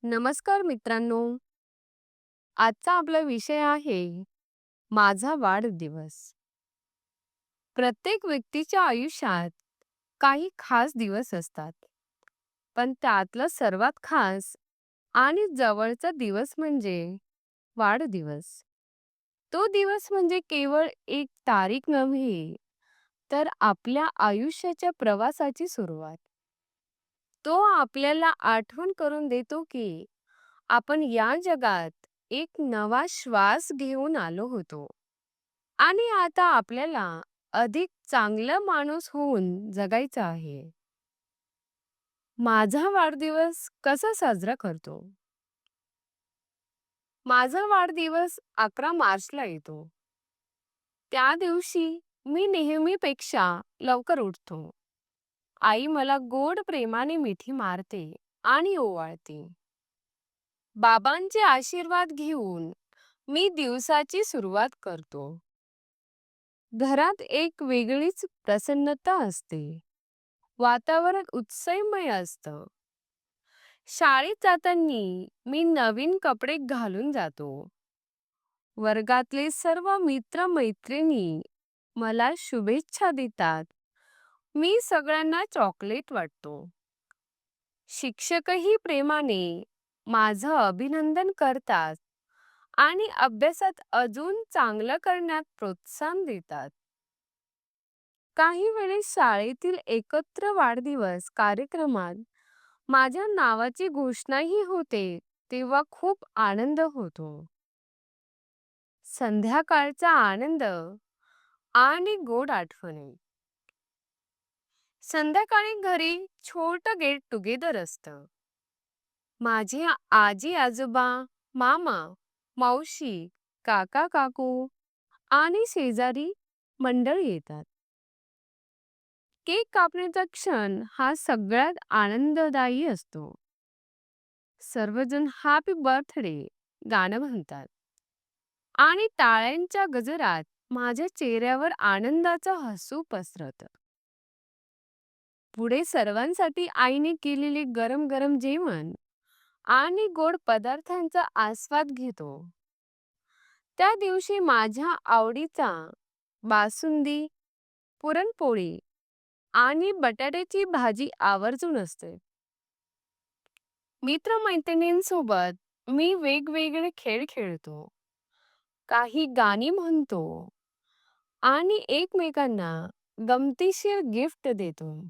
नमस्कार मित्रांनो. आजचा आपला विषय आहे माझा वाढदिवस. प्रत्येक व्यक्तीच्या आयुष्यात काही खास दिवस असतात. पण त्यातलं सर्वात खास आणि जवळचा दिवस म्हणजे वाढदिवस. तो दिवस म्हणजे केवळ एक तारीख नव्हे, तर आपल्या आयुष्याच्या प्रवासाची सुरुवात. तो आपल्याला आठवण करून देतो की आपण या जगात एक नवा श्वास घेऊन आलो होतो आणि आता आपल्याला अधिक चांगला माणूस होऊन जगायचं आहे. माझा वाढदिवस कसा साजरा करतो? माझा वाढदिवस 11 मार्चला येतो. त्या दिवशी मी नेहमीपेक्षा लवकर उठतो. आई मला गोड प्रेमाने मिठी मारते आणि ओवाळते. बाबांचे आशीर्वाद घेऊन मी दिवसाची सुरुवात करतो. घरात एक वेगळीच प्रसन्नता असते. वातावरण उत्सवमय असतं. शाळेत जाताना मी नवीन कपडे घालून जातो. वर्गातले सर्व मित्र-मैत्रिणी मला शुभेच्छा देतात. मी सगळ्यांना चॉकलेट वाटतो. शिक्षकही प्रेमाने माझं अभिनंदन करतात आणि अभ्यासात अजून चांगलं करण्यात प्रोत्साहन देतात. काही वेळेस शाळेतील एकत्र वाढदिवस कार्यक्रमात माझ्या नावाची घोषणाही होते, तेव्हा खूप आनंद होतो. संध्याकाळचा आनंद आणि गोड आठवणी. संध्याकाळी घरी छोटं गेट टुगेदर असतं. माझे आजी आजोबा, मामा, मावशी, काका काकू आणि शेजारी मंडळी येतात. केक कापण्याचा क्षण हा सगळ्यात आनंददायी असतो. सर्वजण हॅपी बर्थडे गाणं म्हणतात आणि टाळ्यांच्या गजरात माझ्या चेहऱ्यावर आनंदाचं हसू पसरतं. पुढे सर्वांसाठी आईने केलेले गरम गरम जेवण आणि गोड पदार्थांचा आस्वाद घेतो. त्या दिवशी माझ्या आवडीचा बासुंदी, पुरणपोळी आणि बटाट्याची भाजी आवर्जून असते. मित्रमैत्रिणींसोबत मी वेगवेगळे खेळ खेळतो, काही गाणी म्हणतो आणि एकमेकांना गमतीशीर गिफ्ट देतो.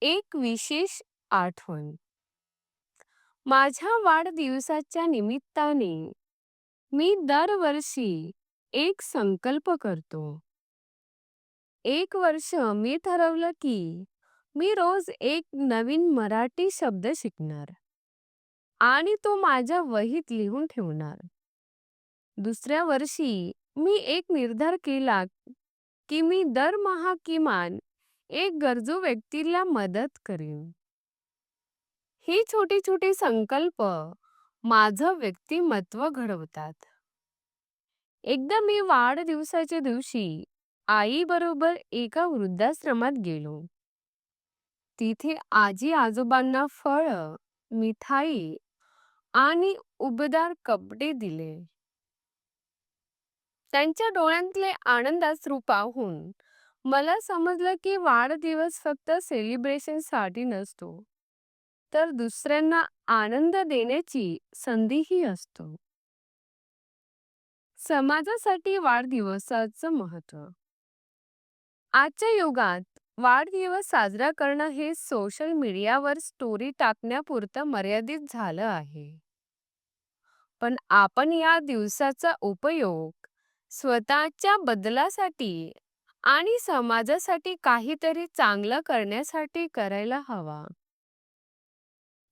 एक विशेष आठवण. माझ्या वाढदिवसाच्या निमित्ताने मी दरवर्षी एक संकल्प करतो. एक वर्ष मी ठरवलं की मी रोज एक नवीन मराठी शब्द शिकणार आणि तो माझ्या वहीत लिहून ठेवणार. दुसऱ्या वर्षी मी एक निर्धार केला की मी दरमहा किमान एक गरजू व्यक्तीला मदत करेन. ही छोटी छोटी संकल्प माझं व्यक्तिमत्व घडवतात. एकदा मी वाढदिवसाच्या दिवशी आई बरोबर एका वृद्धाश्रमात गेलो. तिथे आजी आजोबांना फळं, मिठाई आणि उबदार कपडे दिले. त्यांच्या डोळ्यांतले आनंदाश्रू पाहून मला समजलं की वाढदिवस फक्त सेलिब्रेशनसाठी नसतो, तर दुसऱ्यांना आनंद देण्याची संधीही असतो. समाजासाठी वाढदिवसाचं महत्त्व. आजच्या युगात वाढदिवस साजरा करणं हे सोशल मीडियावर स्टोरी टाकण्यापुरतं मर्यादित झालं आहे. पण आपण या दिवसाचा उपयोग स्वतःच्या बदलासाठी आणि समाजासाठी काहीतरी चांगलं करण्यासाठी करायला हवा.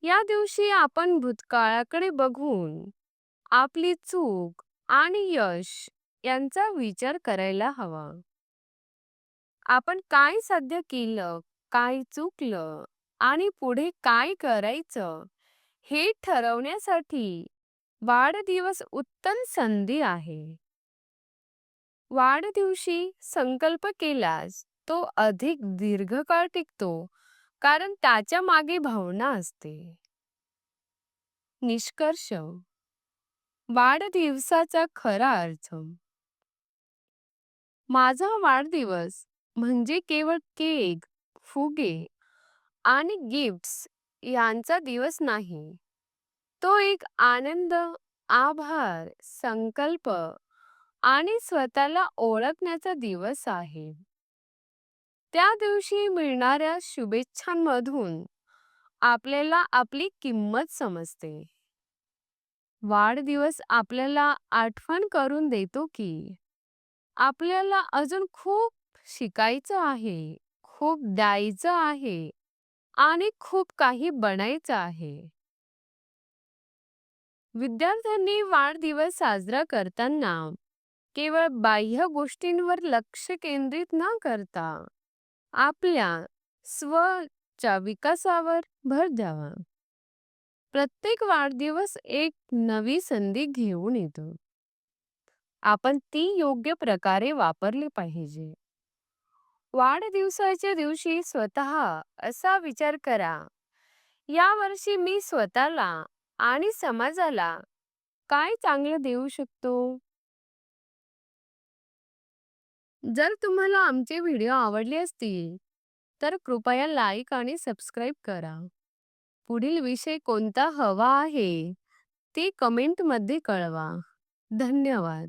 या दिवशी आपण भूतकाळाकडे बघून आपली चूक आणि यश यांचा विचार करायला हवा. आपण काय साध्य केलं, काय चुकलं आणि पुढे काय करायचं हे ठरवण्यासाठी वाढदिवस उत्तम संधी आहे. वाढदिवशी संकल्प केल्यास तो अधिक दीर्घकाळ टिकतो, कारण त्याच्या मागे भावना असते. निष्कर्ष. वाढदिवसाचा खरा अर्थ. माझा वाढदिवस म्हणजे केवळ केक, फुगे आणि गिफ्ट्स यांचा दिवस नाही. तो एक आनंद, आभार, संकल्प आणि स्वतःला ओळखण्याचा दिवस आहे. त्या दिवशी मिळणाऱ्या शुभेच्छांमधून आपल्याला आपली किंमत समजते. वाढदिवस आपल्याला आठवण करून देतो की आपल्याला अजून खूप शिकायचं आहे, खूप द्यायचं आहे आणि खूप काही बनायचं आहे. विद्यार्थ्यांनी वाढदिवस साजरा करताना केवळ बाह्य गोष्टींवर लक्ष केंद्रित न करता आपल्या स्वच्या विकासावर भर द्यावा. प्रत्येक वाढदिवस एक नवी संधी घेऊन येतो. आपण ती योग्य प्रकारे वापरली पाहिजे. वाढदिवसाच्या दिवशी स्वतः असा विचार करा, यावर्षी मी स्वतःला आणि समाजाला काय चांगलं देऊ शकतो? जर तुम्हाला आमचे व्हिडिओ आवडले असतील, तर कृपया लाईक आणि सबस्क्राईब करा. पुढील विषय कोणता हवा आहे ते कमेंटमध्ये कळवा. धन्यवाद.